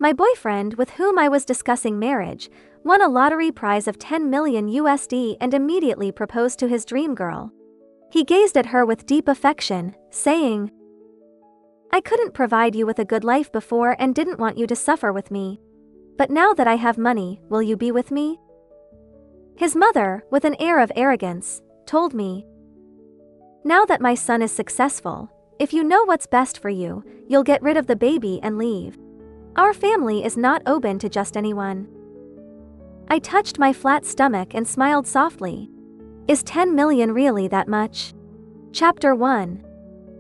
My boyfriend, with whom I was discussing marriage, won a lottery prize of 10 million USD and immediately proposed to his dream girl. He gazed at her with deep affection, saying, "I couldn't provide you with a good life before and didn't want you to suffer with me. But now that I have money, will you be with me?" His mother, with an air of arrogance, told me, "Now that my son is successful, if you know what's best for you, you'll get rid of the baby and leave. Our family is not open to just anyone." I touched my flat stomach and smiled softly. Is 10 million really that much? Chapter 1.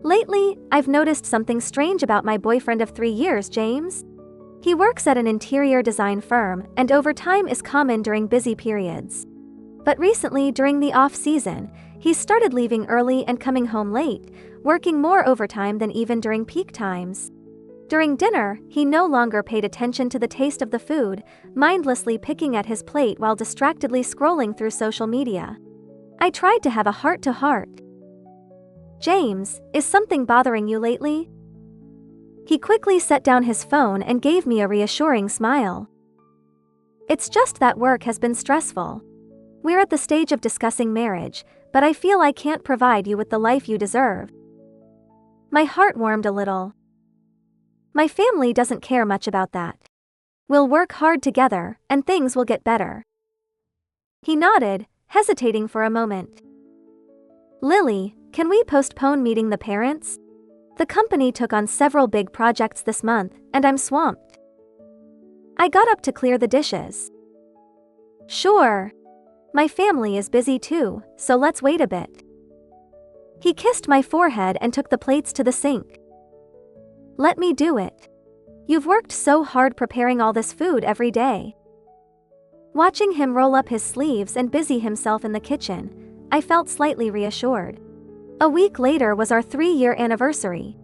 Lately, I've noticed something strange about my boyfriend of 3 years, James. He works at an interior design firm and overtime is common during busy periods. But recently, during the off-season, he's started leaving early and coming home late, working more overtime than even during peak times. During dinner, he no longer paid attention to the taste of the food, mindlessly picking at his plate while distractedly scrolling through social media. I tried to have a heart-to-heart. "James, is something bothering you lately?" He quickly set down his phone and gave me a reassuring smile. "It's just that work has been stressful. We're at the stage of discussing marriage, but I feel I can't provide you with the life you deserve." My heart warmed a little. My family doesn't care much about that. We'll work hard together, and things will get better. He nodded, hesitating for a moment. "Lily, can we postpone meeting the parents? The company took on several big projects this month, and I'm swamped." I got up to clear the dishes. "Sure. My family is busy too, so let's wait a bit." He kissed my forehead and took the plates to the sink. "Let me do it. You've worked so hard preparing all this food every day." Watching him roll up his sleeves and busy himself in the kitchen, I felt slightly reassured. A week later was our 3-year anniversary.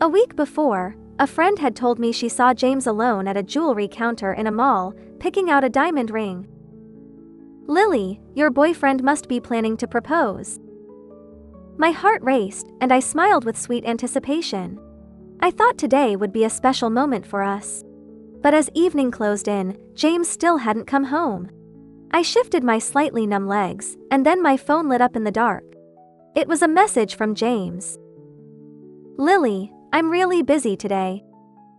A week before, a friend had told me she saw James alone at a jewelry counter in a mall, picking out a diamond ring. "Lily, your boyfriend must be planning to propose." My heart raced, and I smiled with sweet anticipation. I thought today would be a special moment for us. But as evening closed in, James still hadn't come home. I shifted my slightly numb legs, and then my phone lit up in the dark. It was a message from James. "Lily, I'm really busy today.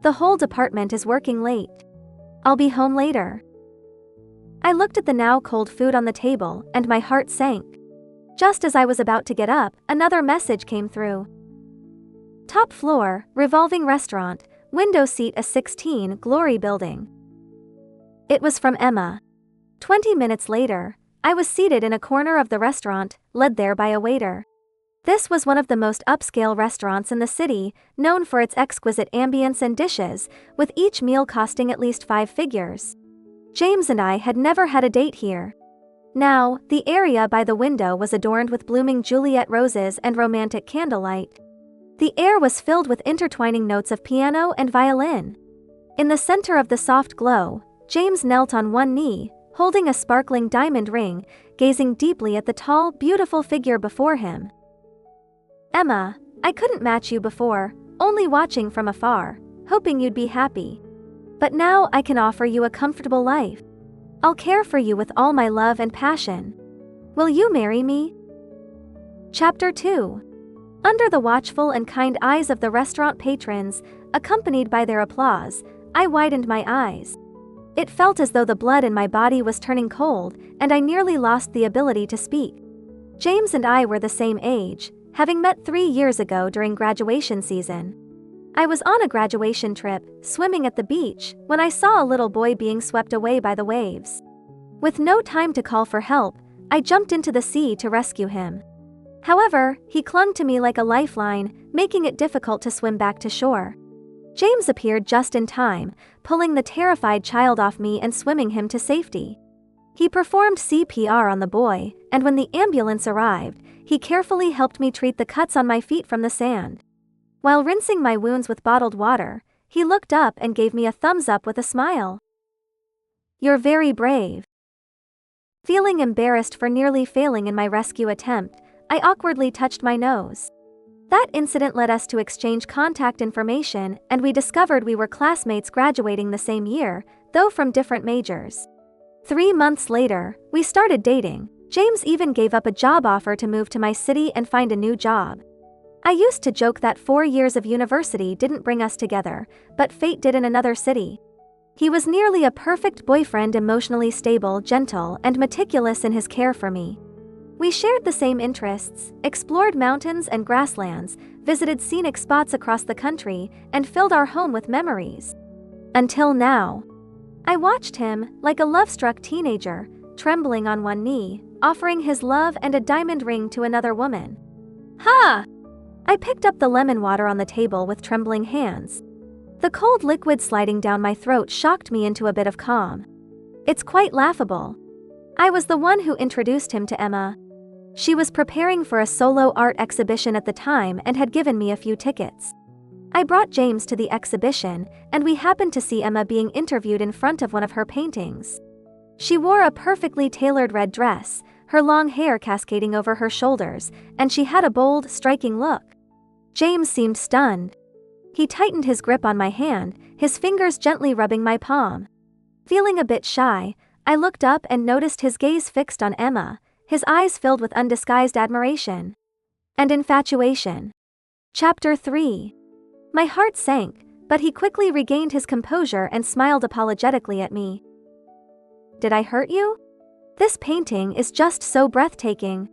The whole department is working late. I'll be home later." I looked at the now cold food on the table, and my heart sank. Just as I was about to get up, another message came through. "Top floor, revolving restaurant, window seat A16, Glory Building." It was from Emma. 20 minutes later, I was seated in a corner of the restaurant, led there by a waiter. This was one of the most upscale restaurants in the city, known for its exquisite ambience and dishes, with each meal costing at least 5 figures. James and I had never had a date here. Now, the area by the window was adorned with blooming Juliet roses and romantic candlelight. The air was filled with intertwining notes of piano and violin. In the center of the soft glow, James knelt on one knee, holding a sparkling diamond ring, gazing deeply at the tall, beautiful figure before him. "Emma, I couldn't match you before, only watching from afar, hoping you'd be happy. But now I can offer you a comfortable life. I'll care for you with all my love and passion. Will you marry me?" Chapter 2. Under the watchful and kind eyes of the restaurant patrons, accompanied by their applause, I widened my eyes. It felt as though the blood in my body was turning cold, and I nearly lost the ability to speak. James and I were the same age, having met 3 years ago during graduation season. I was on a graduation trip, swimming at the beach, when I saw a little boy being swept away by the waves. With no time to call for help, I jumped into the sea to rescue him. However, he clung to me like a lifeline, making it difficult to swim back to shore. James appeared just in time, pulling the terrified child off me and swimming him to safety. He performed CPR on the boy, and when the ambulance arrived, he carefully helped me treat the cuts on my feet from the sand. While rinsing my wounds with bottled water, he looked up and gave me a thumbs up with a smile. "You're very brave." Feeling embarrassed for nearly failing in my rescue attempt, I awkwardly touched my nose. That incident led us to exchange contact information, and we discovered we were classmates graduating the same year, though from different majors. 3 months later, we started dating. James even gave up a job offer to move to my city and find a new job. I used to joke that 4 years of university didn't bring us together, but fate did in another city. He was nearly a perfect boyfriend, emotionally stable, gentle, and meticulous in his care for me. We shared the same interests, explored mountains and grasslands, visited scenic spots across the country, and filled our home with memories. Until now. I watched him, like a love-struck teenager, trembling on one knee, offering his love and a diamond ring to another woman. Ha! I picked up the lemon water on the table with trembling hands. The cold liquid sliding down my throat shocked me into a bit of calm. It's quite laughable. I was the one who introduced him to Emma. She was preparing for a solo art exhibition at the time and had given me a few tickets. I brought James to the exhibition, and we happened to see Emma being interviewed in front of one of her paintings. She wore a perfectly tailored red dress, her long hair cascading over her shoulders, and she had a bold, striking look. James seemed stunned. He tightened his grip on my hand, his fingers gently rubbing my palm. Feeling a bit shy, I looked up and noticed his gaze fixed on Emma, his eyes filled with undisguised admiration and infatuation. Chapter 3. My heart sank, but he quickly regained his composure and smiled apologetically at me. Did I hurt you? This painting is just so breathtaking.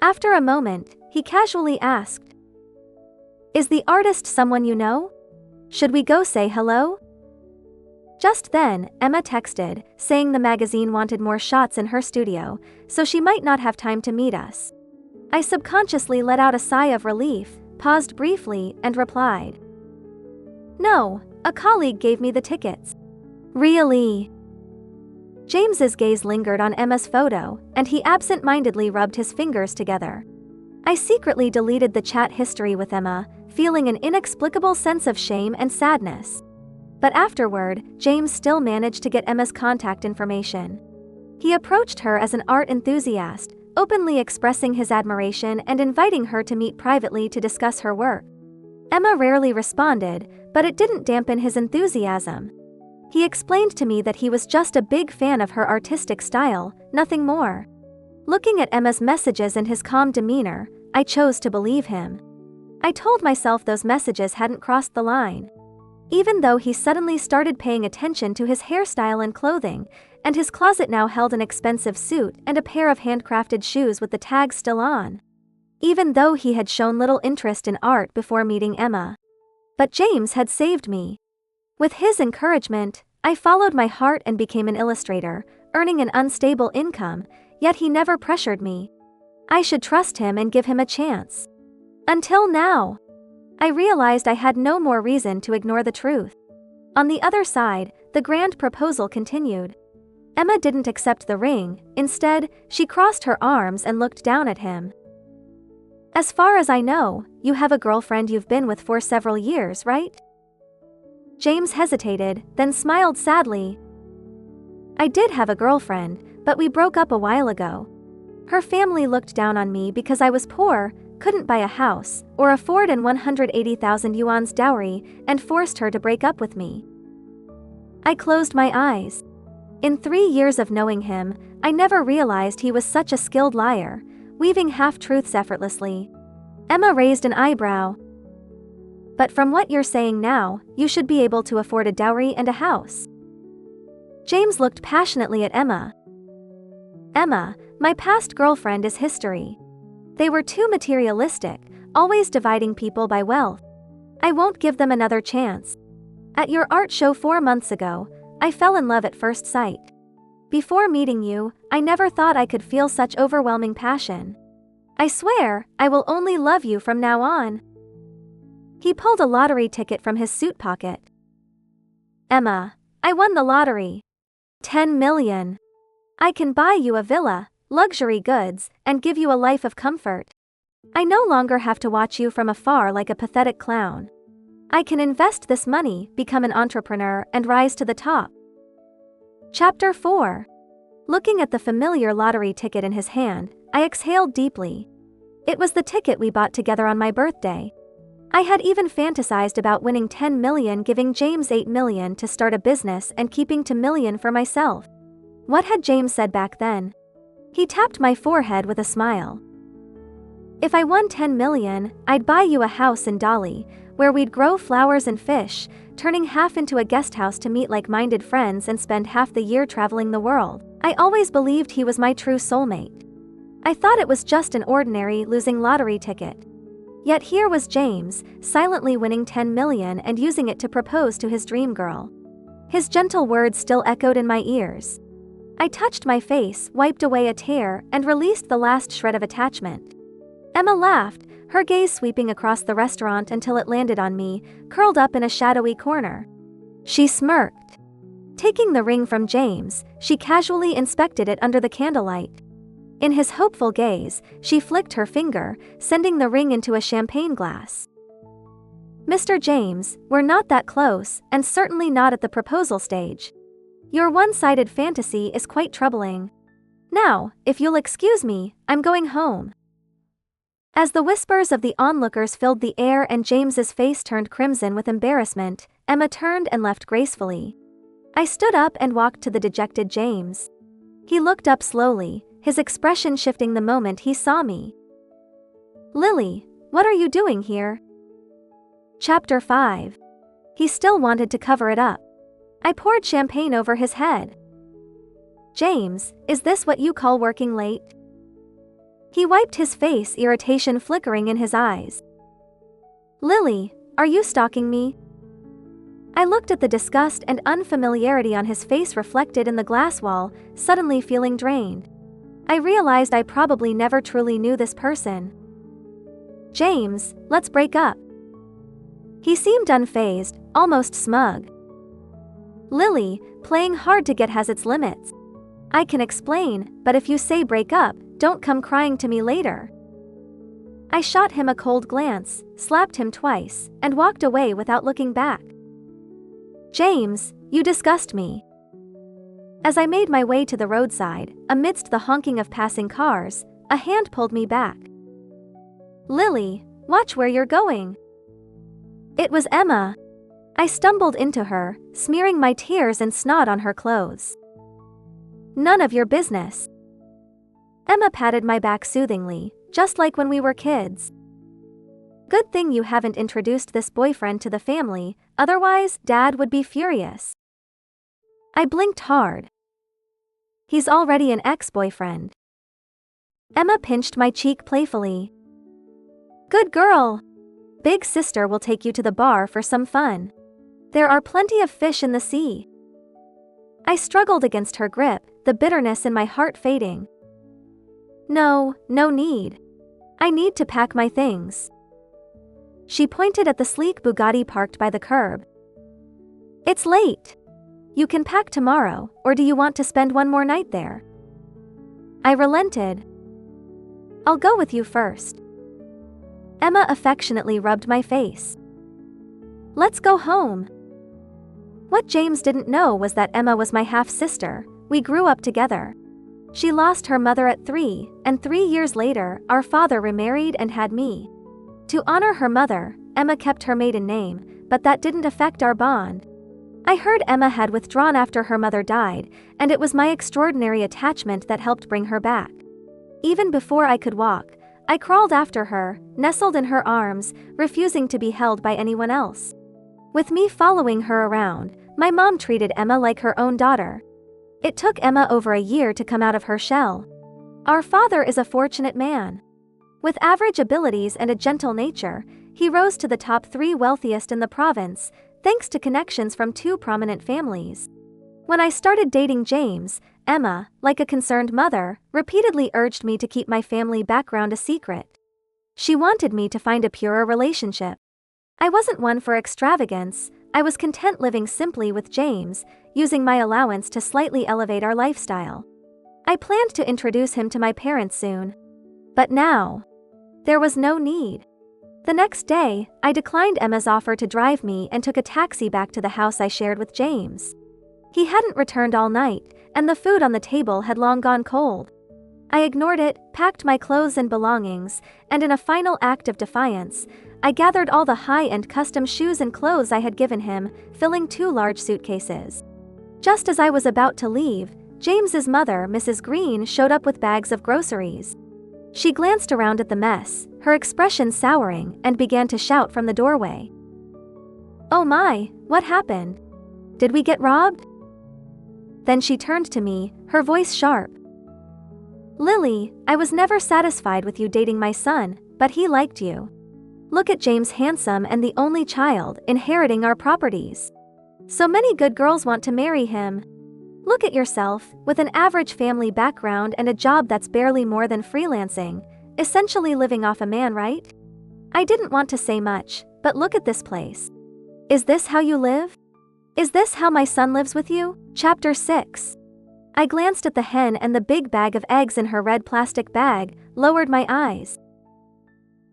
After a moment, he casually asked, "Is the artist someone you know? Should we go say hello?" Just then, Emma texted, saying the magazine wanted more shots in her studio, so she might not have time to meet us. I subconsciously let out a sigh of relief, paused briefly, and replied, "No, a colleague gave me the tickets." "Really?" James's gaze lingered on Emma's photo, and he absent-mindedly rubbed his fingers together. I secretly deleted the chat history with Emma, feeling an inexplicable sense of shame and sadness. But afterward, James still managed to get Emma's contact information. He approached her as an art enthusiast, openly expressing his admiration and inviting her to meet privately to discuss her work. Emma rarely responded, but it didn't dampen his enthusiasm. He explained to me that he was just a big fan of her artistic style, nothing more. Looking at Emma's messages and his calm demeanor, I chose to believe him. I told myself those messages hadn't crossed the line. Even though he suddenly started paying attention to his hairstyle and clothing, and his closet now held an expensive suit and a pair of handcrafted shoes with the tags still on. Even though he had shown little interest in art before meeting Emma. But James had saved me. With his encouragement, I followed my heart and became an illustrator, earning an unstable income, yet he never pressured me. I should trust him and give him a chance. Until now. I realized I had no more reason to ignore the truth. On the other side, the grand proposal continued. Emma didn't accept the ring, instead, she crossed her arms and looked down at him. "As far as I know, you have a girlfriend you've been with for several years, right?" James hesitated, then smiled sadly. "I did have a girlfriend, but we broke up a while ago. Her family looked down on me because I was poor, couldn't buy a house, or afford an 180,000 yuan's dowry, and forced her to break up with me." I closed my eyes. In 3 years of knowing him, I never realized he was such a skilled liar, weaving half-truths effortlessly. Emma raised an eyebrow. "But from what you're saying now, you should be able to afford a dowry and a house." James looked passionately at Emma. "Emma, my past girlfriend is history. They were too materialistic, always dividing people by wealth. I won't give them another chance. At your art show 4 months ago, I fell in love at first sight. Before meeting you, I never thought I could feel such overwhelming passion. I swear, I will only love you from now on." He pulled a lottery ticket from his suit pocket. "Emma, I won the lottery. 10 million. I can buy you a villa, luxury goods, and give you a life of comfort. I no longer have to watch you from afar like a pathetic clown. I can invest this money, become an entrepreneur, and rise to the top." Chapter 4. Looking at the familiar lottery ticket in his hand, I exhaled deeply. It was the ticket we bought together on my birthday. I had even fantasized about winning 10 million, giving James 8 million to start a business and keeping 2 million for myself. What had James said back then? He tapped my forehead with a smile. If I won 10 million, I'd buy you a house in Dali, where we'd grow flowers and fish, turning half into a guest house to meet like-minded friends and spend half the year traveling the world. I always believed he was my true soulmate. I thought it was just an ordinary losing lottery ticket. Yet here was James, silently winning 10 million and using it to propose to his dream girl. His gentle words still echoed in my ears. I touched my face, wiped away a tear, and released the last shred of attachment. Emma laughed, her gaze sweeping across the restaurant until it landed on me, curled up in a shadowy corner. She smirked. Taking the ring from James, she casually inspected it under the candlelight. In his hopeful gaze, she flicked her finger, sending the ring into a champagne glass. Mr. James, we're not that close, and certainly not at the proposal stage. Your one-sided fantasy is quite troubling. Now, if you'll excuse me, I'm going home. As the whispers of the onlookers filled the air and James's face turned crimson with embarrassment, Emma turned and left gracefully. I stood up and walked to the dejected James. He looked up slowly, his expression shifting the moment he saw me. Lily, what are you doing here? Chapter 5. He still wanted to cover it up. I poured champagne over his head. James, is this what you call working late? He wiped his face, irritation flickering in his eyes. Lily, are you stalking me? I looked at the disgust and unfamiliarity on his face reflected in the glass wall, suddenly feeling drained. I realized I probably never truly knew this person. James, let's break up. He seemed unfazed, almost smug. Lily, playing hard to get has its limits. I can explain, but if you say break up, don't come crying to me later. I shot him a cold glance, slapped him twice, and walked away without looking back. James, you disgust me. As I made my way to the roadside, amidst the honking of passing cars, a hand pulled me back. Lily, watch where you're going. It was Emma. I stumbled into her, smearing my tears and snot on her clothes. None of your business. Emma patted my back soothingly, just like when we were kids. Good thing you haven't introduced this boyfriend to the family, otherwise Dad would be furious. I blinked hard. He's already an ex-boyfriend. Emma pinched my cheek playfully. Good girl. Big sister will take you to the bar for some fun. There are plenty of fish in the sea. I struggled against her grip, the bitterness in my heart fading. No need. I need to pack my things. She pointed at the sleek Bugatti parked by the curb. It's late. You can pack tomorrow, or do you want to spend one more night there? I relented. I'll go with you first. Emma affectionately rubbed my face. Let's go home. What James didn't know was that Emma was my half-sister. We grew up together. She lost her mother at 3, and 3 years later, our father remarried and had me. To honor her mother, Emma kept her maiden name, but that didn't affect our bond. I heard Emma had withdrawn after her mother died, and it was my extraordinary attachment that helped bring her back. Even before I could walk, I crawled after her, nestled in her arms, refusing to be held by anyone else. With me following her around, my mom treated Emma like her own daughter. It took Emma over a year to come out of her shell. Our father is a fortunate man. With average abilities and a gentle nature, he rose to the top 3 wealthiest in the province, thanks to connections from 2 prominent families. When I started dating James, Emma, like a concerned mother, repeatedly urged me to keep my family background a secret. She wanted me to find a purer relationship. I wasn't one for extravagance. I was content living simply with James, using my allowance to slightly elevate our lifestyle. I planned to introduce him to my parents soon. But now, there was no need. The next day, I declined Emma's offer to drive me and took a taxi back to the house I shared with James. He hadn't returned all night, and the food on the table had long gone cold. I ignored it, packed my clothes and belongings, and in a final act of defiance, I gathered all the high-end custom shoes and clothes I had given him, filling 2 large suitcases. Just as I was about to leave, James's mother, Mrs. Green, showed up with bags of groceries. She glanced around at the mess, her expression souring, and began to shout from the doorway. "Oh my, what happened? Did we get robbed?" Then she turned to me, her voice sharp. "Lily, I was never satisfied with you dating my son, but he liked you. Look at James, handsome and the only child, inheriting our properties. So many good girls want to marry him. Look at yourself, with an average family background and a job that's barely more than freelancing, essentially living off a man, right? I didn't want to say much, but look at this place. Is this how you live? Is this how my son lives with you?" Chapter 6. I glanced at the hen and the big bag of eggs in her red plastic bag, lowered my eyes.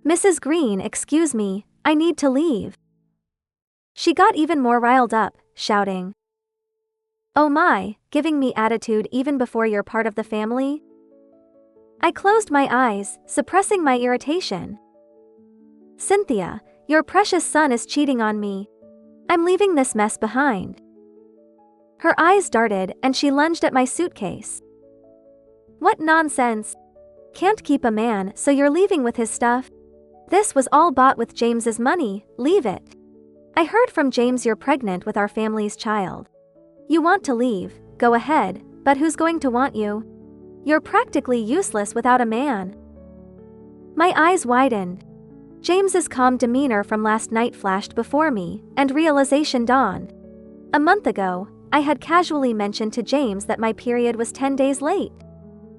"Mrs. Green, excuse me, I need to leave." She got even more riled up, shouting, "Oh my, giving me attitude even before you're part of the family?" I closed my eyes, suppressing my irritation. "Cynthia, your precious son is cheating on me. I'm leaving this mess behind." Her eyes darted and she lunged at my suitcase. "What nonsense! Can't keep a man, so you're leaving with his stuff? This was all bought with James's money, leave it. I heard from James you're pregnant with our family's child. You want to leave, go ahead, but who's going to want you? You're practically useless without a man." My eyes widened. James's calm demeanor from last night flashed before me, and realization dawned. A month ago, I had casually mentioned to James that my period was 10 days late.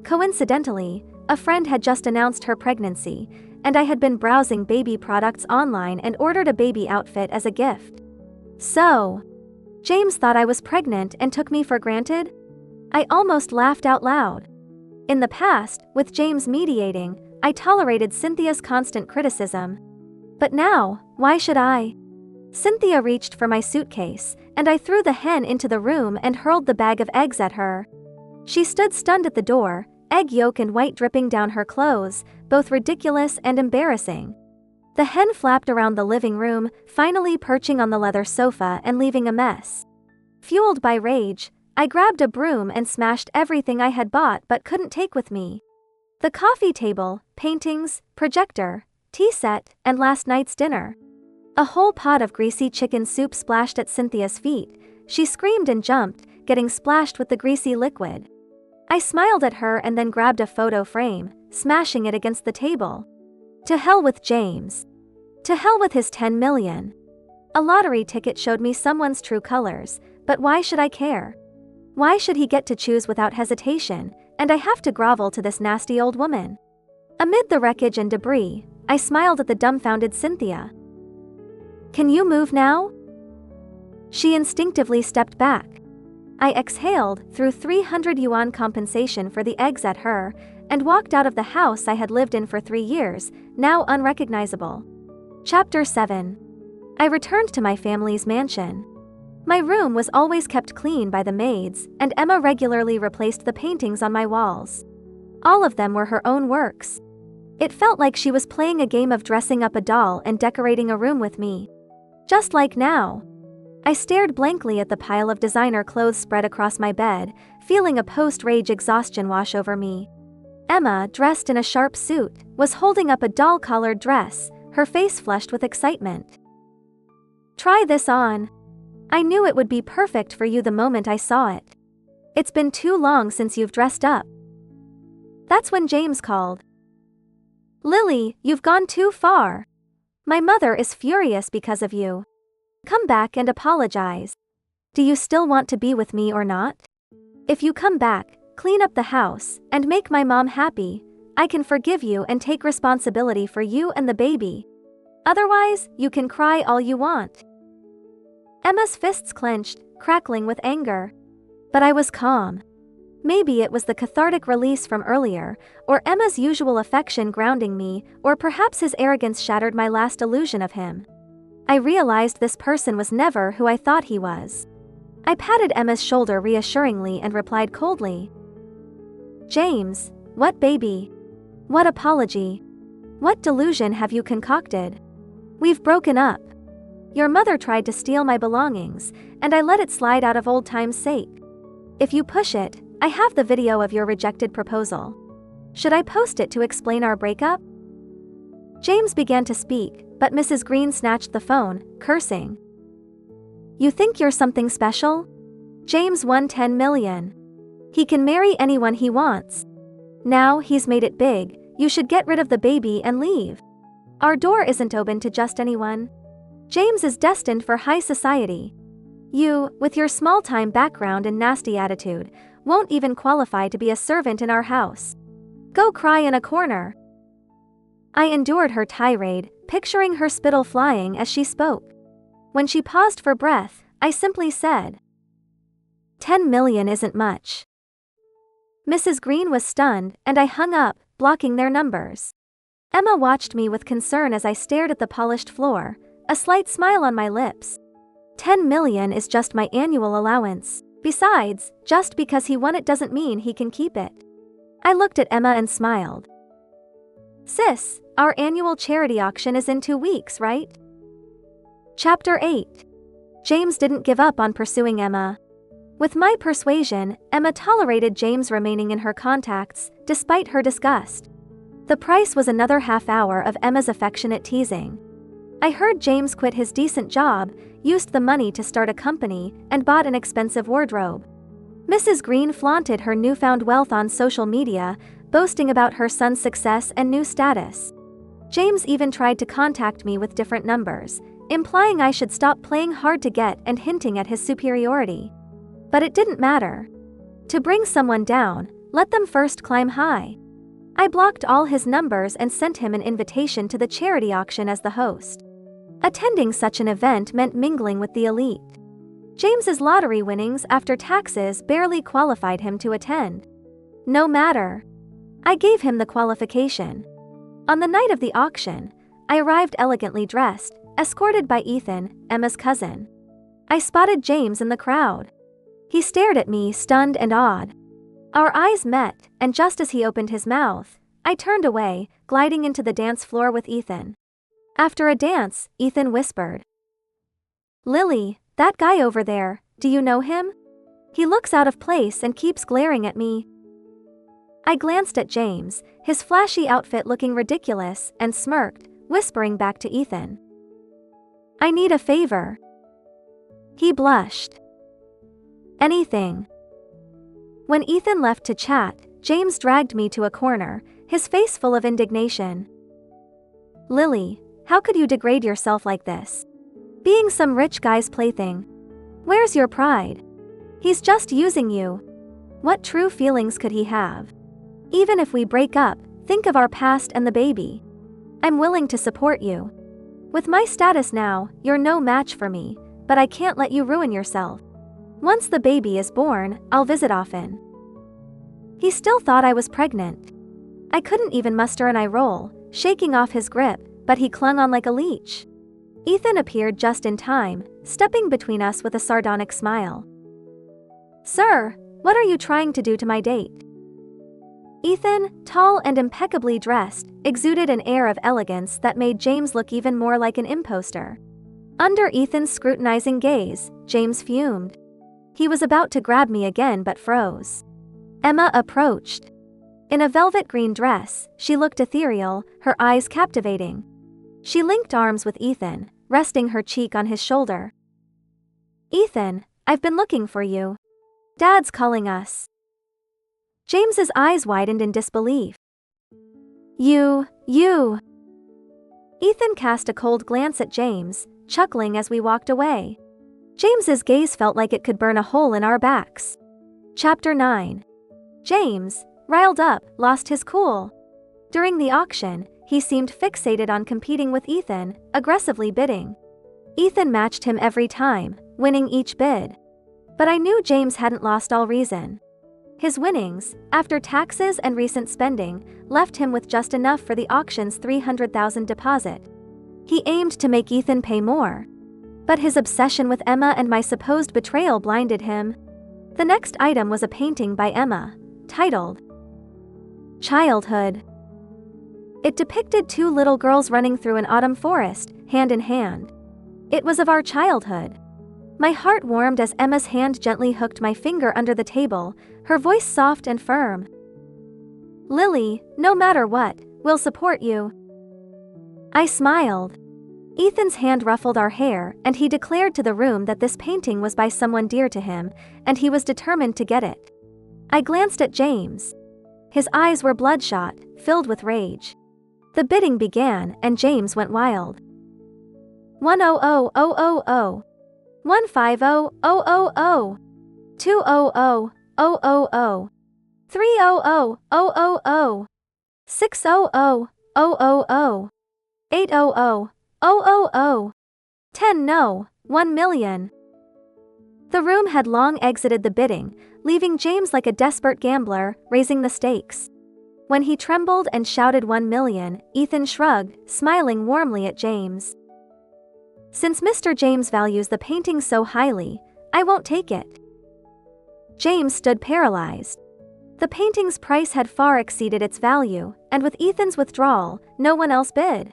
Coincidentally, a friend had just announced her pregnancy, and I had been browsing baby products online and ordered a baby outfit as a gift. So, James thought I was pregnant and took me for granted? I almost laughed out loud. In the past, with James mediating, I tolerated Cynthia's constant criticism. But now, why should I? Cynthia reached for my suitcase, and I threw the hen into the room and hurled the bag of eggs at her. She stood stunned at the door, egg yolk and white dripping down her clothes, both ridiculous and embarrassing. The hen flapped around the living room, finally perching on the leather sofa and leaving a mess. Fueled by rage, I grabbed a broom and smashed everything I had bought but couldn't take with me. The coffee table, paintings, projector, tea set, and last night's dinner. A whole pot of greasy chicken soup splashed at Cynthia's feet. She screamed and jumped, getting splashed with the greasy liquid. I smiled at her and then grabbed a photo frame, smashing it against the table. To hell with James. To hell with his 10 million. A lottery ticket showed me someone's true colors, but why should I care? Why should he get to choose without hesitation, and I have to grovel to this nasty old woman? Amid the wreckage and debris, I smiled at the dumbfounded Cynthia. "Can you move now?" She instinctively stepped back. I exhaled, threw 300 yuan compensation for the eggs at her, and walked out of the house I had lived in for 3 years, now unrecognizable. Chapter 7. I returned to my family's mansion. My room was always kept clean by the maids, and Emma regularly replaced the paintings on my walls. All of them were her own works. It felt like she was playing a game of dressing up a doll and decorating a room with me. Just like now. I stared blankly at the pile of designer clothes spread across my bed, feeling a post-rage exhaustion wash over me. Emma, dressed in a sharp suit, was holding up a doll-collared dress, her face flushed with excitement. "Try this on. I knew it would be perfect for you the moment I saw it. It's been too long since you've dressed up." That's when James called. "Lily, you've gone too far. My mother is furious because of you. Come back and apologize. Do you still want to be with me or not? If you come back, clean up the house, and make my mom happy, I can forgive you and take responsibility for you and the baby. Otherwise, you can cry all you want." Emma's fists clenched, crackling with anger. But I was calm. Maybe it was the cathartic release from earlier, or Emma's usual affection grounding me, or perhaps his arrogance shattered my last illusion of him. I realized this person was never who I thought he was. I patted Emma's shoulder reassuringly and replied coldly, "James, What baby? What apology? What delusion have you concocted? We've broken up. Your mother tried to steal my belongings, and I let it slide out of old time's sake. If you push it, I have the video of your rejected proposal. Should I post it to explain our breakup? James began to speak, but Mrs. Green snatched the phone, cursing. You think you're something special? James won 10 million. He can marry anyone he wants. Now he's made it big, you should get rid of the baby and leave. Our door isn't open to just anyone. James is destined for high society. You, with your small-time background and nasty attitude, won't even qualify to be a servant in our house. Go cry in a corner. I endured her tirade, picturing her spittle flying as she spoke. When she paused for breath, I simply said, 10 million isn't much. Mrs. Green was stunned, and I hung up, blocking their numbers. Emma watched me with concern as I stared at the polished floor, a slight smile on my lips. 10 million is just my annual allowance. Besides, just because he won it doesn't mean he can keep it. I looked at Emma and smiled. Sis, our annual charity auction is in 2 weeks, right? Chapter 8. James didn't give up on pursuing Emma. With my persuasion, Emma tolerated James remaining in her contacts, despite her disgust. The price was another half hour of Emma's affectionate teasing. I heard James quit his decent job, used the money to start a company, and bought an expensive wardrobe. Mrs. Green flaunted her newfound wealth on social media, boasting about her son's success and new status. James even tried to contact me with different numbers, implying I should stop playing hard to get and hinting at his superiority. But it didn't matter. To bring someone down, let them first climb high. I blocked all his numbers and sent him an invitation to the charity auction as the host. Attending such an event meant mingling with the elite. James's lottery winnings after taxes barely qualified him to attend. No matter. I gave him the qualification. On the night of the auction, I arrived elegantly dressed, escorted by Ethan, Emma's cousin. I spotted James in the crowd. He stared at me, stunned and awed. Our eyes met, and just as he opened his mouth, I turned away, gliding into the dance floor with Ethan. After a dance, Ethan whispered, Lily, that guy over there, do you know him? He looks out of place and keeps glaring at me. I glanced at James, his flashy outfit looking ridiculous, and smirked, whispering back to Ethan, I need a favor. He blushed. Anything. When Ethan left to chat, James dragged me to a corner, his face full of indignation. Lily, how could you degrade yourself like this? Being some rich guy's plaything. Where's your pride? He's just using you. What true feelings could he have? Even if we break up, think of our past and the baby. I'm willing to support you. With my status now, you're no match for me, but I can't let you ruin yourself. Once the baby is born, I'll visit often. He still thought I was pregnant. I couldn't even muster an eye roll, shaking off his grip, but he clung on like a leech. Ethan appeared just in time, stepping between us with a sardonic smile. Sir, what are you trying to do to my date? Ethan, tall and impeccably dressed, exuded an air of elegance that made James look even more like an imposter. Under Ethan's scrutinizing gaze, James fumed. He was about to grab me again but froze. Emma approached. In a velvet green dress, she looked ethereal, her eyes captivating. She linked arms with Ethan, resting her cheek on his shoulder. Ethan, I've been looking for you. Dad's calling us. James's eyes widened in disbelief. You. Ethan cast a cold glance at James, chuckling as we walked away. James's gaze felt like it could burn a hole in our backs. Chapter 9. James, riled up, lost his cool. During the auction, he seemed fixated on competing with Ethan, aggressively bidding. Ethan matched him every time, winning each bid. But I knew James hadn't lost all reason. His winnings, after taxes and recent spending, left him with just enough for the auction's $300,000 deposit. He aimed to make Ethan pay more. But his obsession with Emma and my supposed betrayal blinded him. The next item was a painting by Emma, titled, Childhood. It depicted two little girls running through an autumn forest, hand in hand. It was of our childhood. My heart warmed as Emma's hand gently hooked my finger under the table, her voice soft and firm. Lily, no matter what, we'll support you. I smiled. Ethan's hand ruffled our hair, and he declared to the room that this painting was by someone dear to him, and he was determined to get it. I glanced at James. His eyes were bloodshot, filled with rage. The bidding began, and James went wild. 100,000, 150,000, 200,000, 300,000, 600,000, 800,000, 10 no, 1 million. The room had long exited the bidding, leaving James like a desperate gambler, raising the stakes. When he trembled and shouted 1 million, Ethan shrugged, smiling warmly at James. Since Mr. James values the painting so highly, I won't take it. James stood paralyzed. The painting's price had far exceeded its value, and with Ethan's withdrawal, no one else bid.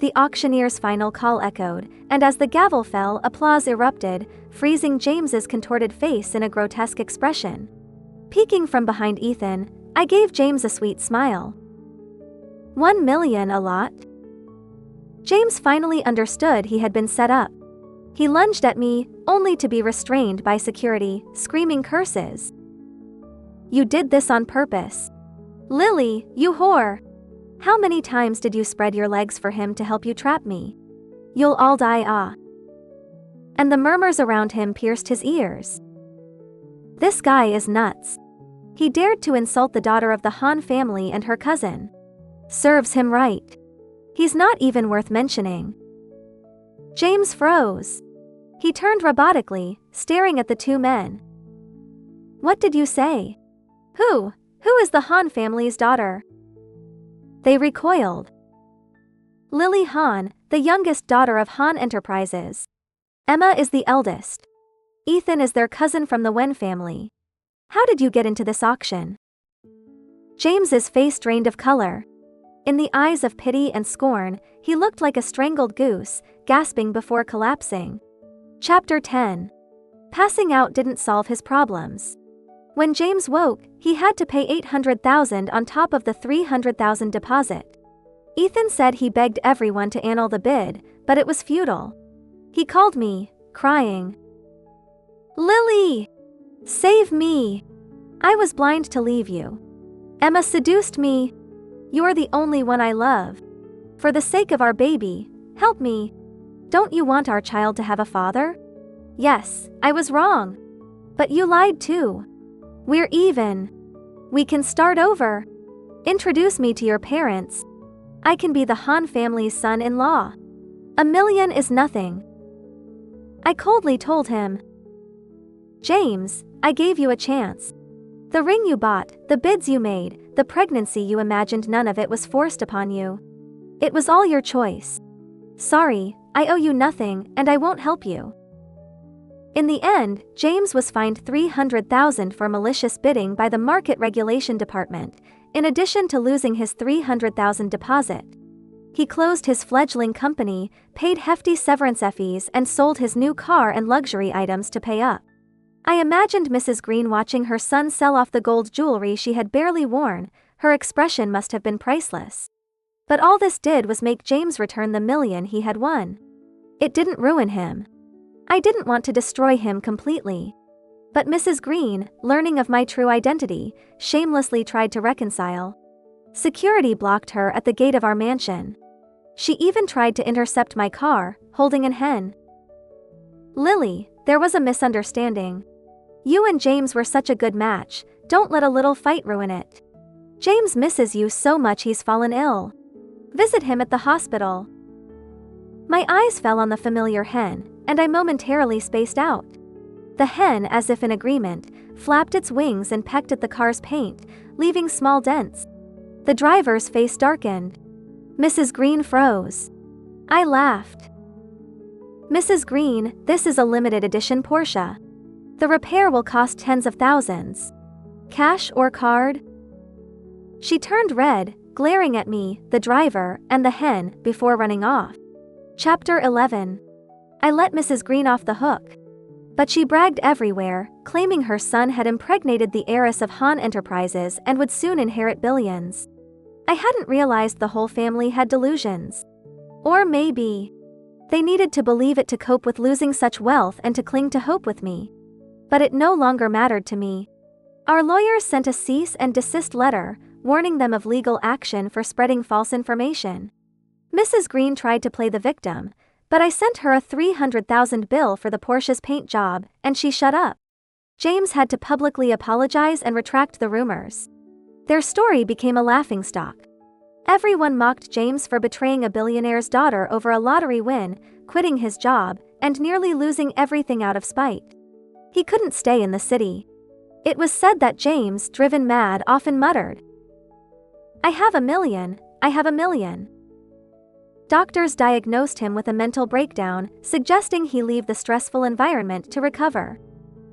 The auctioneer's final call echoed, and as the gavel fell, applause erupted, freezing James's contorted face in a grotesque expression. Peeking from behind Ethan, I gave James a sweet smile. 1 million a lot? James finally understood he had been set up. He lunged at me, only to be restrained by security, screaming curses. You did this on purpose. Lily, you whore! How many times did you spread your legs for him to help you trap me? You'll all die, ah. And the murmurs around him pierced his ears. This guy is nuts. He dared to insult the daughter of the Han family and her cousin. Serves him right. He's not even worth mentioning. James froze. He turned robotically, staring at the two men. What did you say? Who is the Han family's daughter? They recoiled. Lily Han, the youngest daughter of Han Enterprises. Emma is the eldest. Ethan is their cousin from the Wen family. How did you get into this auction? James's face drained of color. In the eyes of pity and scorn, he looked like a strangled goose, gasping before collapsing. Chapter 10. Passing out didn't solve his problems. When James woke, he had to pay $800,000 on top of the $300,000 deposit. Ethan said he begged everyone to annul the bid, but it was futile. He called me, crying. Lily! Save me! I was blind to leave you. Emma seduced me. You're the only one I love. For the sake of our baby, help me. Don't you want our child to have a father? Yes, I was wrong. But you lied too. We're even. We can start over. Introduce me to your parents. I can be the Han family's son-in-law. $1 million is nothing. I coldly told him. James, I gave you a chance. The ring you bought, the bids you made, the pregnancy you imagined, none of it was forced upon you. It was all your choice. Sorry, I owe you nothing, and I won't help you. In the end, James was fined $300,000 for malicious bidding by the Market Regulation Department, in addition to losing his $300,000 deposit. He closed his fledgling company, paid hefty severance fees, and sold his new car and luxury items to pay up. I imagined Mrs. Green watching her son sell off the gold jewelry she had barely worn. Her expression must have been priceless. But all this did was make James return the $1 million he had won. It didn't ruin him. I didn't want to destroy him completely. But Mrs. Green, learning of my true identity, shamelessly tried to reconcile. Security blocked her at the gate of our mansion. She even tried to intercept my car, holding an hen. Lily, there was a misunderstanding. You and James were such a good match, don't let a little fight ruin it. James misses you so much he's fallen ill. Visit him at the hospital. My eyes fell on the familiar hen, and I momentarily spaced out. The hen, as if in agreement, flapped its wings and pecked at the car's paint, leaving small dents. The driver's face darkened. Mrs. Green froze. I laughed. Mrs. Green, this is a limited edition Porsche. The repair will cost tens of thousands. Cash or card? She turned red, glaring at me, the driver, and the hen, before running off. Chapter 11. I let Mrs. Green off the hook. But she bragged everywhere, claiming her son had impregnated the heiress of Han Enterprises and would soon inherit billions. I hadn't realized the whole family had delusions. Or maybe they needed to believe it to cope with losing such wealth and to cling to hope with me. But it no longer mattered to me. Our lawyers sent a cease and desist letter, warning them of legal action for spreading false information. Mrs. Green tried to play the victim, but I sent her a $300,000 bill for the Porsche's paint job, and she shut up. James had to publicly apologize and retract the rumors. Their story became a laughingstock. Everyone mocked James for betraying a billionaire's daughter over a lottery win, quitting his job, and nearly losing everything out of spite. He couldn't stay in the city. It was said that James, driven mad, often muttered, "I have $1 million, I have $1 million." Doctors diagnosed him with a mental breakdown, suggesting he leave the stressful environment to recover.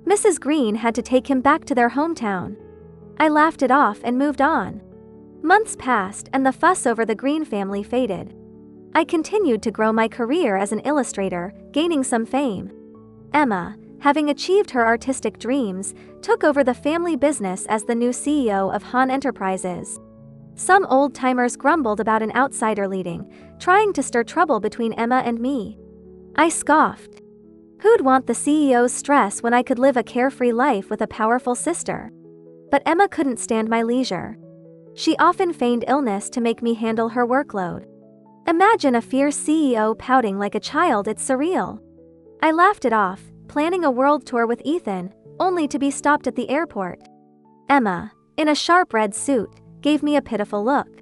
Mrs. Green had to take him back to their hometown. I laughed it off and moved on. Months passed and the fuss over the Green family faded. I continued to grow my career as an illustrator, gaining some fame. Emma, having achieved her artistic dreams, took over the family business as the new CEO of Han Enterprises. Some old-timers grumbled about an outsider leading, trying to stir trouble between Emma and me. I scoffed. Who'd want the CEO's stress when I could live a carefree life with a powerful sister? But Emma couldn't stand my leisure. She often feigned illness to make me handle her workload. Imagine a fierce CEO pouting like a child, it's surreal. I laughed it off, planning a world tour with Ethan, only to be stopped at the airport. Emma, in a sharp red suit, gave me a pitiful look.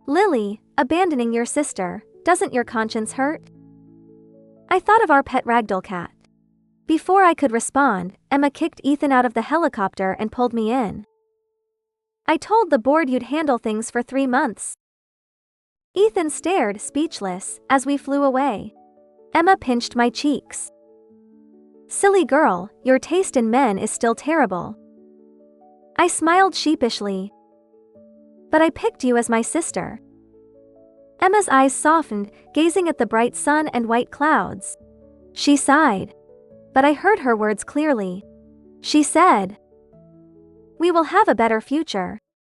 "Lily, abandoning your sister, doesn't your conscience hurt?" I thought of our pet ragdoll cat. Before I could respond, Emma kicked Ethan out of the helicopter and pulled me in. "I told the board you'd handle things for 3 months." Ethan stared, speechless, as we flew away. Emma pinched my cheeks. "Silly girl, your taste in men is still terrible." I smiled sheepishly. "But I picked you as my sister." Emma's eyes softened, gazing at the bright sun and white clouds. She sighed. But I heard her words clearly. She said, "We will have a better future."